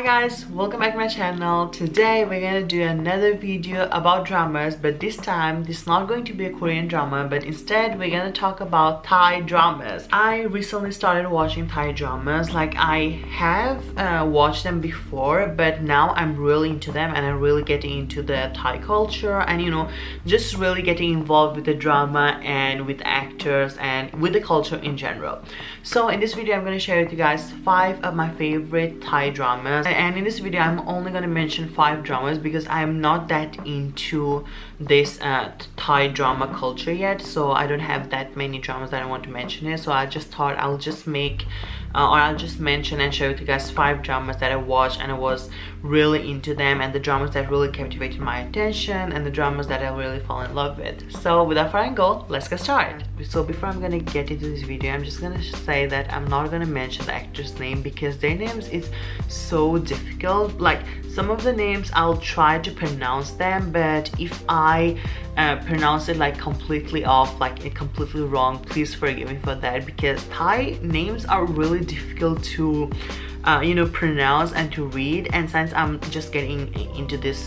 Hi guys, welcome back to my channel. Today we're gonna do another video about dramas, but this time this is not going to be a Korean drama, but instead we're gonna talk about Thai dramas. I recently started watching Thai dramas. Like, I have watched them before, but now I'm really into them and I'm really getting into the Thai culture and just really getting involved with the drama and with actors and with the culture in general. So in this video I'm going to share with you guys 5 of my favorite Thai dramas, and in this video I'm only going to mention 5 dramas because I'm not that into this Thai drama culture yet, so I don't have that many dramas that I want to mention here. So I just thought I'll just make I'll just mention and share with you guys 5 dramas that I watched and I was really into them, and the dramas that really captivated my attention, and the dramas that I really fell in love with. So without further ado, let's get started. So before I'm gonna get into this video, I'm just gonna say that I'm not gonna mention the actor's name because their names is so difficult. Like, some of the names I'll try to pronounce them, but if I pronounce it like completely off, like completely wrong, please forgive me for that, because Thai names are really difficult to pronounce and to read. And since I'm just getting into this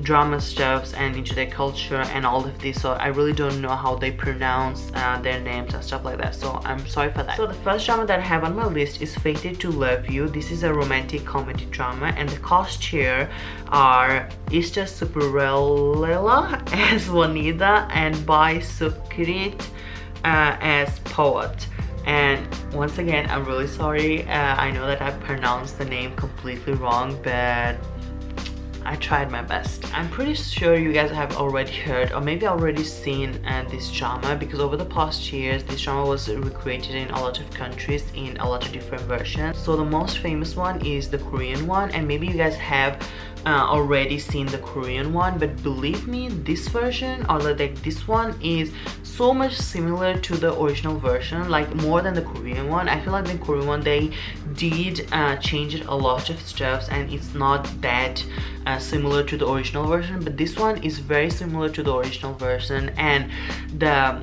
drama stuffs and into their culture and all of this, so I really don't know how they pronounce their names and stuff like that, so I'm sorry for that. So the first drama that I have on my list is Fated to Love You. This is a romantic comedy drama, and the cast here are Ista Superella as Wanida and Bai Sukrit as Poet. And once again, I'm really sorry. I know that I pronounced the name completely wrong, but I tried my best. I'm pretty sure you guys have already heard or maybe already seen this drama, because over the past years this drama was recreated in a lot of countries in a lot of different versions. So the most famous one is the Korean one, and maybe you guys have already seen the Korean one, but believe me, this version, or like this one, is so much similar to the original version, like more than the Korean one. I feel like the Korean one, they did change it a lot of stuff and it's not that similar to the original version, but this one is very similar to the original version, and the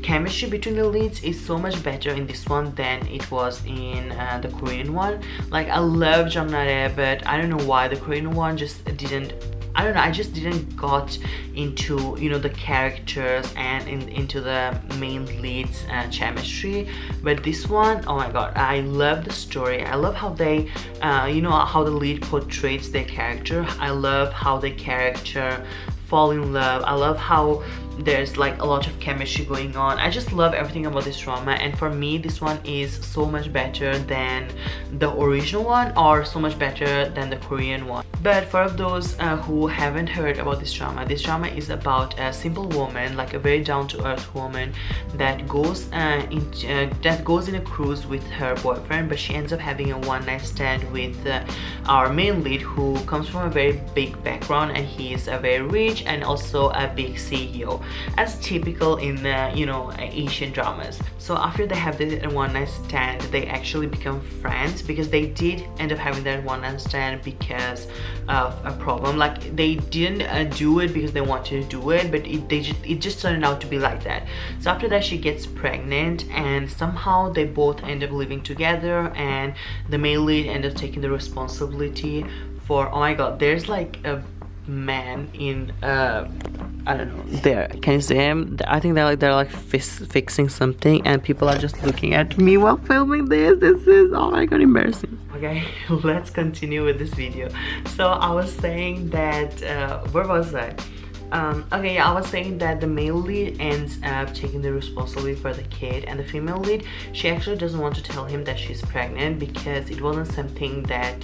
chemistry between the leads is so much better in this one than it was in the Korean one. Like, I love Jamnare, but I don't know why the Korean one just didn't, I don't know, I just didn't got into the characters and into the main leads chemistry. But this one, oh my god, I love the story. I love how they how the lead portrays their character. I love how the character fall in love. I love how there's like a lot of chemistry going on. I just love everything about this drama, and for me this one is so much better than the original one, or so much better than the Korean one. But for those who haven't heard about this drama is about a simple woman, like a very down-to-earth woman that goes in a cruise with her boyfriend, but she ends up having a one-night stand with our main lead, who comes from a very big background, and he is a very rich and also a big CEO, as typical in Asian dramas. So after they have this one-night stand, they actually become friends, because they did end up having that one-night stand because of a problem. Like, they didn't do it because they wanted to do it, but it just turned out to be like that. So after that she gets pregnant, and somehow they both end up living together, and the male lead ends up taking the responsibility for, oh my god, there's like a man in I don't know, there, can you see him? I think they're like fixing something, and people are just looking at me while filming this. This is, oh my god, embarrassing. Okay, let's continue with this video. So I was saying that where was I? Okay, yeah, I was saying that the male lead ends up taking the responsibility for the kid, and the female lead, she actually doesn't want to tell him that she's pregnant, because it wasn't something that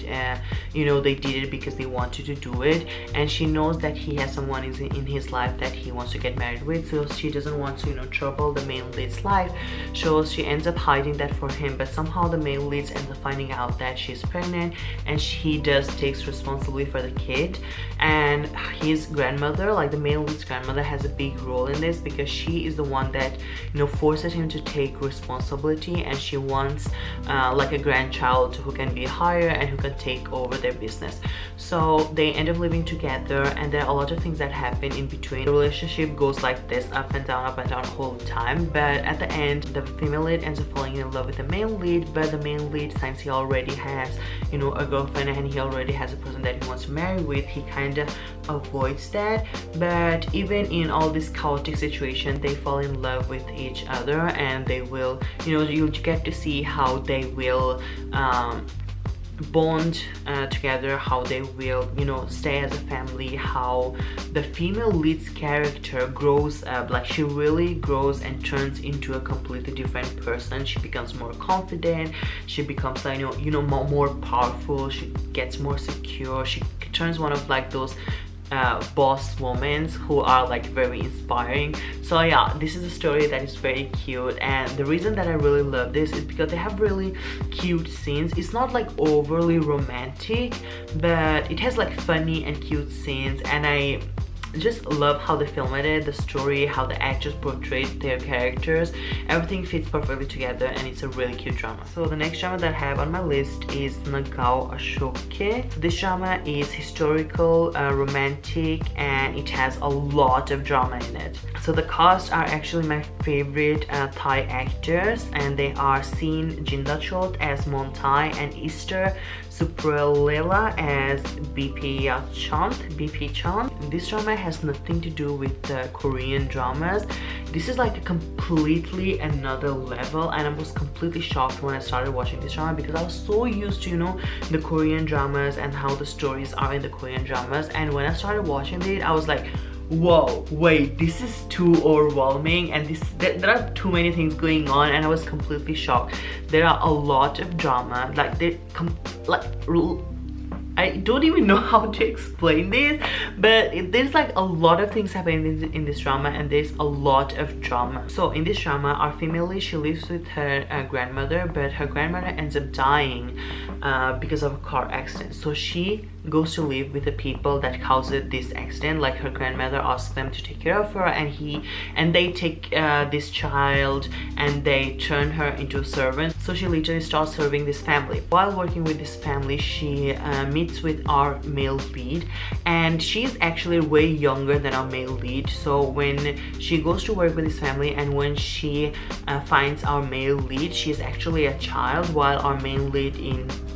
they did it because they wanted to do it, and she knows that he has someone in his life that he wants to get married with, so she doesn't want to trouble the male lead's life, so she ends up hiding that for him. But somehow the male lead ends up finding out that she's pregnant, and he takes responsibility for the kid, and his grandmother, like the male lead's grandmother has a big role in this, because she is the one that, you know, forces him to take responsibility, and she wants like a grandchild who can be higher and who can take over their business. So they end up living together, and there are a lot of things that happen in between. The relationship goes like this, up and down all the time, but at the end the female lead ends up falling in love with the male lead. But the male lead, since he already has, you know, a girlfriend and he already has a person that he wants to marry with, he kind of avoids that. But even in all this chaotic situation, they fall in love with each other, and they will, you know, you'll get to see how they will bond together, how they will, you know, stay as a family, how the female lead's character grows up. Like, she really grows and turns into a completely different person. She becomes more confident, she becomes like, more powerful, she gets more secure, she turns one of like those boss women who are like very inspiring. So yeah, this is a story that is very cute, and the reason that I really love this is because they have really cute scenes. It's not like overly romantic, but it has like funny and cute scenes, and I just love how they filmed it, the story, how the actors portrayed their characters. Everything fits perfectly together, and it's a really cute drama. So the next drama that I have on my list is Nagao Ashoke. So this drama is historical, romantic, and it has a lot of drama in it. So the cast are actually my favorite Thai actors, and they are Sin Jindachot as Montai and Easter Supralela as BP Chant. This drama has nothing to do with the Korean dramas. This is like a completely another level, and I was completely shocked when I started watching this drama, because I was so used to, you know, the Korean dramas and how the stories are in the Korean dramas, and when I started watching it, I was like, whoa, wait, this is too overwhelming, and there are too many things going on, and I was completely shocked. There are a lot of drama, I don't even know how to explain this, but there's like a lot of things happening in this drama, and there's a lot of drama. So in this drama, our female lead, she lives with her grandmother, but her grandmother ends up dying because of a car accident. So she goes to live with the people that caused this accident. Like, her grandmother asks them to take care of her, and they take this child and they turn her into a servant. So she literally starts serving this family. While working with this family, she meets with our male lead, and she's actually way younger than our male lead. So when she goes to work with this family, and when she finds our male lead, she's actually a child, while our male lead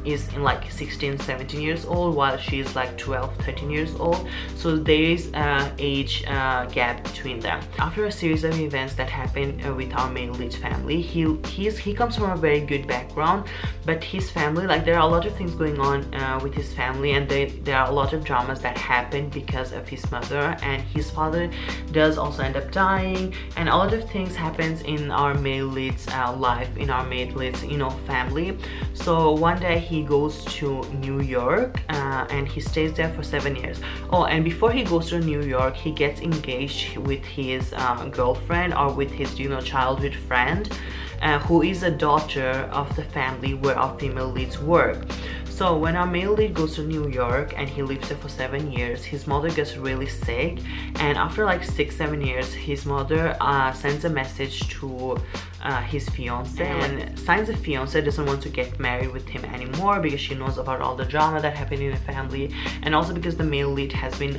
is in like 16-17 years old, while she's like 12-13 years old. So there is age gap between them. After a series of events that happen with our male lead family, he comes from a very good background, but his family, like, there are a lot of things going on with his family, and there are a lot of dramas that happen because of his mother, and his father does also end up dying, and a lot of things happens in our male lead's life, in our male lead's, you know, family. So one day he goes to New York, and he stays there for 7 years. Oh, and before he goes to New York, he gets engaged with his girlfriend, or with his, you know, childhood friend, who is a daughter of the family where our female leads work. So when our male lead goes to New York and he lives there for 7 years, his mother gets really sick, and after like 6-7 years, his mother sends a message to his fiance, and since the fiance doesn't want to get married with him anymore because she knows about all the drama that happened in the family, and also because the male lead has been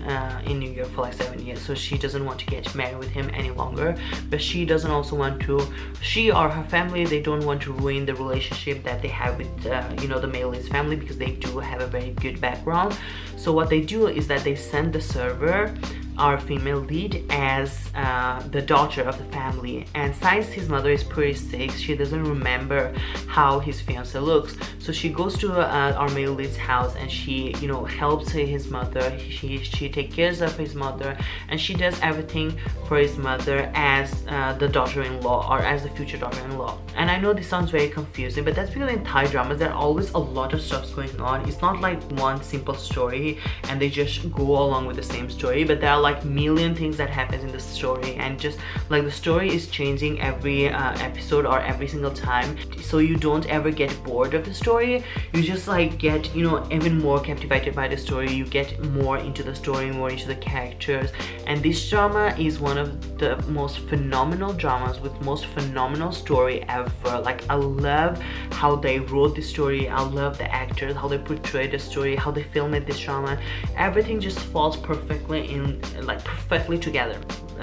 in New York for like 7 years, so she doesn't want to get married with him any longer. But she doesn't also want to, she or her family, they don't want to ruin the relationship that they have with you know, the male lead's family, because they do have a very good background. So what they do is that they send the server, our female lead, as the daughter of the family, and since his mother is pretty sick, she doesn't remember how his fiance looks. So she goes to our male lead's house, and she, you know, helps his mother. She takes care of his mother, and she does everything for his mother as the daughter-in-law, or as the future daughter-in-law. And I know this sounds very confusing, but that's because in Thai dramas there are always a lot of stuff going on. It's not like one simple story and they just go along with the same story, but there are like million things that happens in the story, and just like the story is changing every episode or every single time, so you don't ever get bored of the story. You just like get, you know, even more captivated by the story. You get more into the story, more into the characters. And this drama is one of the most phenomenal dramas with most phenomenal story ever. Like, I love how they wrote the story, I love the actors, how they portray the story, how they filmed this drama. Everything just falls perfectly in, like perfectly together.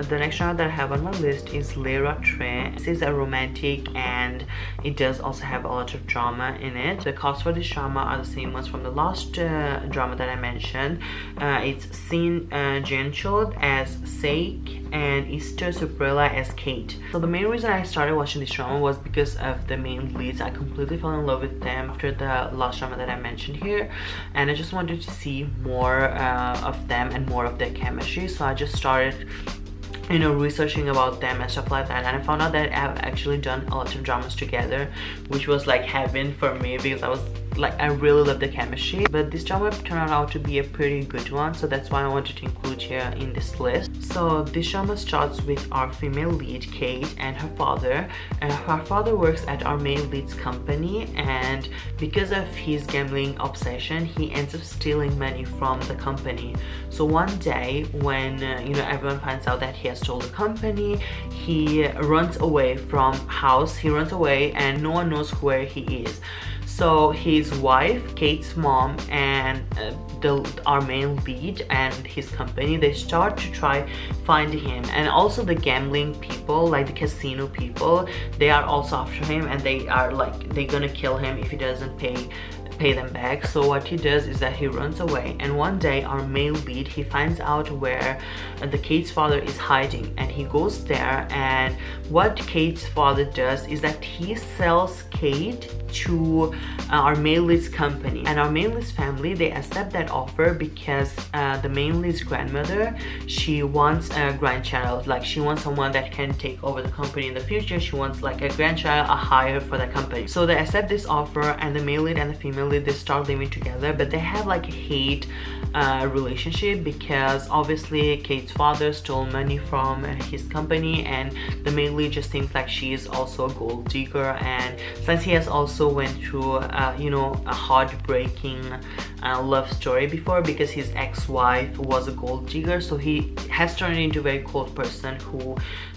The next drama that I have on my list is Lera Tre. This is a romantic, and it does also have a lot of drama in it. The cast for this drama are the same ones from the last drama that I mentioned. It's Sin Jenchod as Seik and Easter Suprella as Kate. So the main reason I started watching this drama was because of the main leads. I completely fell in love with them after the last drama that I mentioned here, and I just wanted to see more of them and more of their chemistry. So I just started, you know, researching about them and stuff like that, and I found out that I've actually done a lot of dramas together, which was like heaven for me, because I was like, I really love the chemistry. But this drama turned out to be a pretty good one, so that's why I wanted to include here in this list. So this drama starts with our female lead Kate and her father. Her father works at our main lead's company, and because of his gambling obsession, he ends up stealing money from the company. So one day when you know, everyone finds out that he has stole the company, he runs away from house. He runs away and no one knows where he is. So his wife, Kate's mom, and our main lead and his company, they start to try finding him. And also the gambling people, like the casino people, they are also after him, and they are like, they're gonna kill him if he doesn't pay them back. So what he does is that he runs away, and one day our male lead, he finds out where the Kate's father is hiding, and he goes there. And what Kate's father does is that he sells Kate to our male lead's company, and our male lead's family, they accept that offer because the main lead's grandmother, she wants a grandchild. Like, she wants someone that can take over the company in the future. She wants like a grandchild, a hire for the company. So they accept this offer, and the male lead and the female lead, they start living together. But they have like a hate relationship, because obviously Kate's father stole money from his company, and the male lead just thinks like she is also a gold digger. And since he has also went through you know, a heartbreaking love story before, because his ex-wife was a gold digger, so he has turned into a very cold person who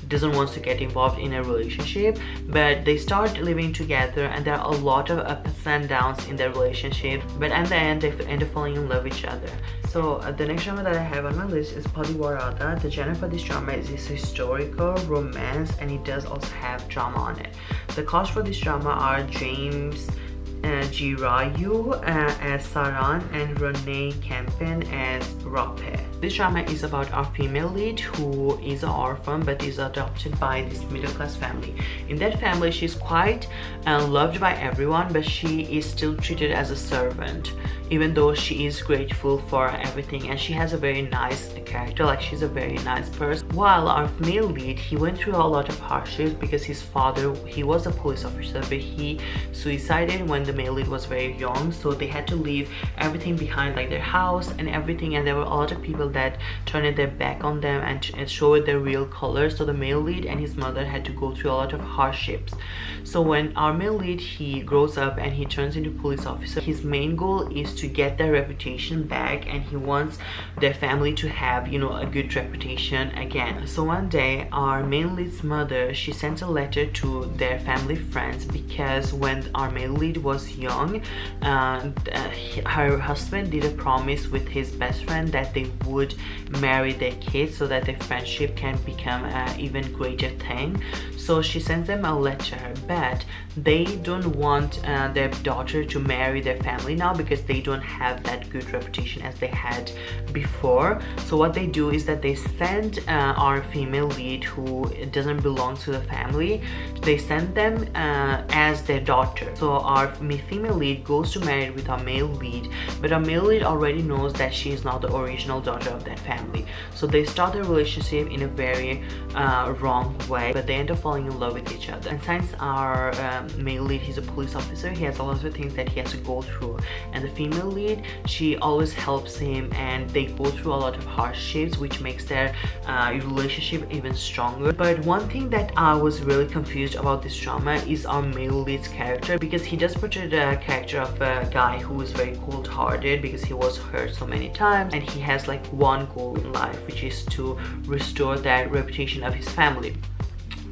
doesn't want to get involved in a relationship. But they start living together, and there are a lot of ups and downs in their relationship, but at the end they end up falling in love with each other. So the next drama that I have on my list is Parivarada. The genre for this drama is historical romance, and it does also have drama on it. The cast for this drama are James Girayu as Saran and Renee Campen as Rape. This drama is about our female lead, who is an orphan but is adopted by this middle-class family. In that family, she's quite loved by everyone, but she is still treated as a servant, even though she is grateful for everything, and she has a very nice character. Like, she's a very nice person. While our male lead, he went through a lot of hardships because his father, he was a police officer, but he suicided when the male lead was very young, so they had to leave everything behind, like their house and everything, and there were a lot of people that turned their back on them and showed their real colors. So the male lead and his mother had to go through a lot of hardships. So when our male lead, he grows up and he turns into police officer, his main goal is to get their reputation back, and he wants their family to have, you know, a good reputation again. So one day our main lead's mother, she sends a letter to their family friends, because when our male lead was young, her husband did a promise with his best friend that they would marry their kids so that their friendship can become an even greater thing. So she sends them a letter, but they don't want their daughter to marry their family now, because they don't have that good reputation as they had before. So what they do is that they send our female lead, who doesn't belong to the family, they send them as their daughter. So our female lead goes to marry with our male lead, but our male lead already knows that she is not the original daughter of that family. So they start their relationship in a very wrong way, but they end up falling in love with each other. And since our male lead, he's a police officer, he has a lot of things that he has to go through, and the female lead, she always helps him, and they go through a lot of hardships, which makes their relationship even stronger. But one thing that I was really confused about this drama is our male lead's character, because he does portray the character of a guy who is very cold-hearted because he was hurt so many times, and he has like one goal in life, which is to restore that reputation of his family.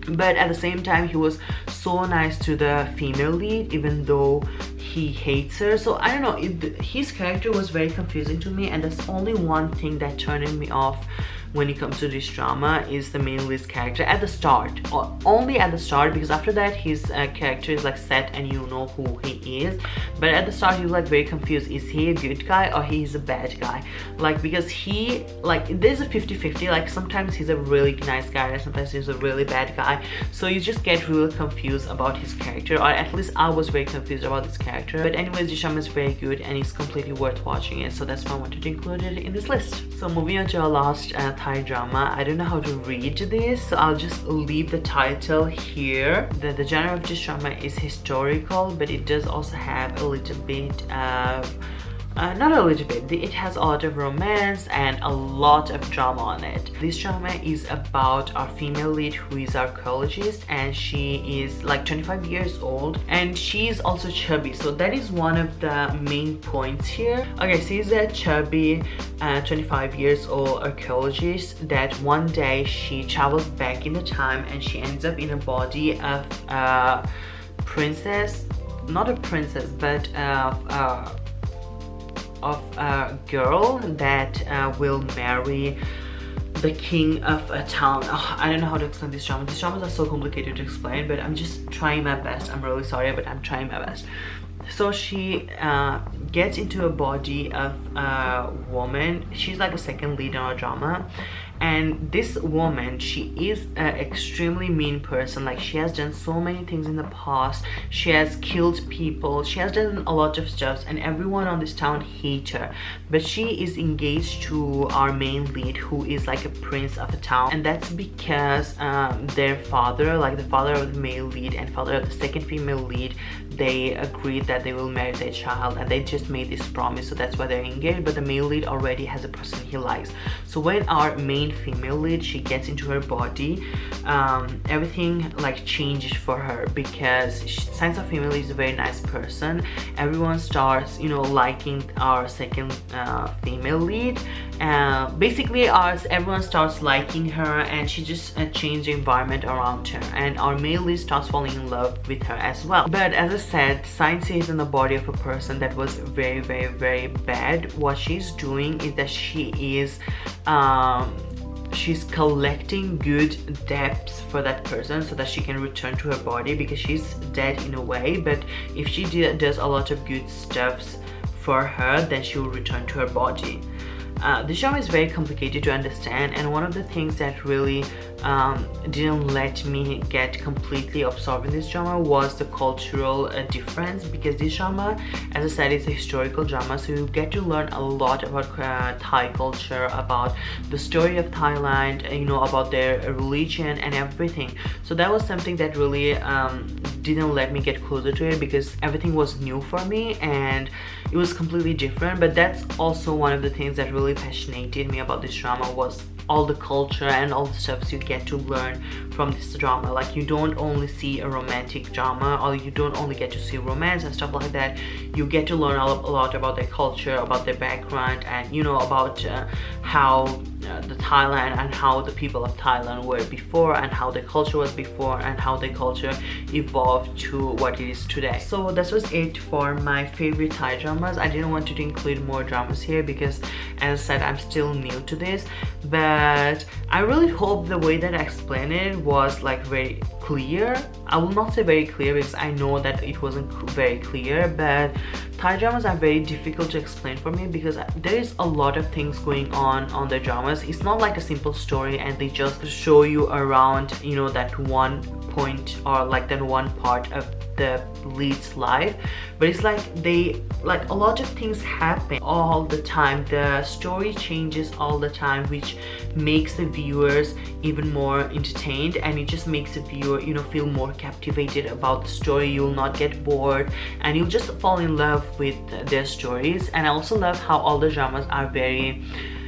But at the same time, he was so nice to the female lead even though he hates her. So I don't know, his character was very confusing to me, and that's only one thing that turned me off when it comes to this drama, is the main lead's character at the start, or only at the start, because after that his character is like set and you know who he is. But at the start he was like very confused, is he a good guy or he's a bad guy? Like, because he, like, there's a 50-50, like sometimes he's a really nice guy and sometimes he's a really bad guy, so you just get really confused about his character, or at least I was very confused about this character. But anyways, this drama is very good and it's completely worth watching it, so that's why I wanted to include it in this list. So moving on to our last Thai drama. I don't know how to read this, so I'll just leave the title here. The genre of this drama is historical, but it does also have a little bit of not a little bit, it has a lot of romance and a lot of drama on it. This drama is about our female lead, who is archaeologist, and she is like 25 years old and she is also chubby, so that is one of the main points here. Okay, she's a chubby 25 years old archaeologist that one day she travels back in the time and she ends up in a body of a princess, not a princess, but of a girl that will marry the king of a town. Oh, I don't know how to explain this drama. These dramas are so complicated to explain, but I'm just trying my best. I'm really sorry, but I'm trying my best. So she gets into a body of a woman. She's like a second lead in our drama, and this woman, she is an extremely mean person. Like, she has done so many things in the past. She has killed people, she has done a lot of stuff, and everyone on this town hates her. But she is engaged to our main lead, who is like a prince of a town, and that's because their father, like the father of the male lead and father of the second female lead, they agreed that they will marry their child, and they just made this promise, so that's why they're engaged. But the male lead already has a person he likes. So when our main female lead, she gets into her body, everything like changes for her, because since our female lead is a very nice person, everyone starts, you know, liking our second female lead. Basically everyone starts liking her, and she just changed the environment around her, and our male lead starts falling in love with her as well. But as I said, since she is in the body of a person that was very, very, very bad, what she's doing is that she's collecting good debts for that person so that she can return to her body, because she's dead in a way, but if she does a lot of good stuff for her, then she will return to her body. This drama is very complicated to understand, and one of the things that really didn't let me get completely absorbed in this drama was the cultural difference, because this drama, as I said, is a historical drama, so you get to learn a lot about Thai culture, about the story of Thailand, you know, about their religion and everything. So that was something that really didn't let me get closer to it, because everything was new for me and it was completely different. But that's also one of the things that really fascinated me about this drama, was all the culture and all the stuff you get to learn from this drama. Like, you don't only see a romantic drama, or you don't only get to see romance and stuff like that. You get to learn a lot about their culture, about their background, and you know, about how the Thailand and how the people of Thailand were before, and how the culture was before, and how the culture evolved to what it is today. So that was it for my favorite Thai dramas. I didn't want to include more dramas here because, as I said, I'm still new to this, but I really hope the way that I explained it was like very clear. I will not say very clear because I know that it wasn't very clear, but Thai dramas are very difficult to explain for me because there is a lot of things going on the dramas. It's not like a simple story and they just show you around, you know, that one point or like that one part of the lead's life, but it's like a lot of things happen all the time. The story changes all the time, which makes the viewers even more entertained, and it just makes the viewer, you know, feel more captivated about the story. You'll not get bored, and you'll just fall in love with their stories. And I also love how all the dramas are very,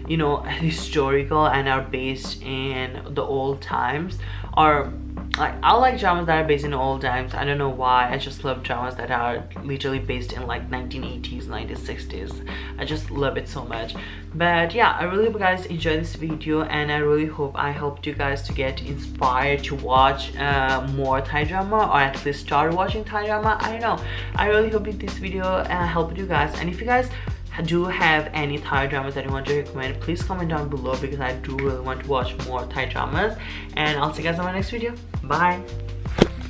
you know, historical and are based in the old times. Or like, I like dramas that are based in old times. I don't know why. I just love dramas that are literally based in like 1980s, 1960s. I just love it so much. But yeah, I really hope you guys enjoyed this video, and I really hope I helped you guys to get inspired to watch more Thai drama, or at least start watching Thai drama. I don't know. I really hope this video helped you guys. And if you guys do have any Thai dramas that you want to recommend, please comment down below, because I do really want to watch more Thai dramas. And I'll see you guys on my next video. Bye.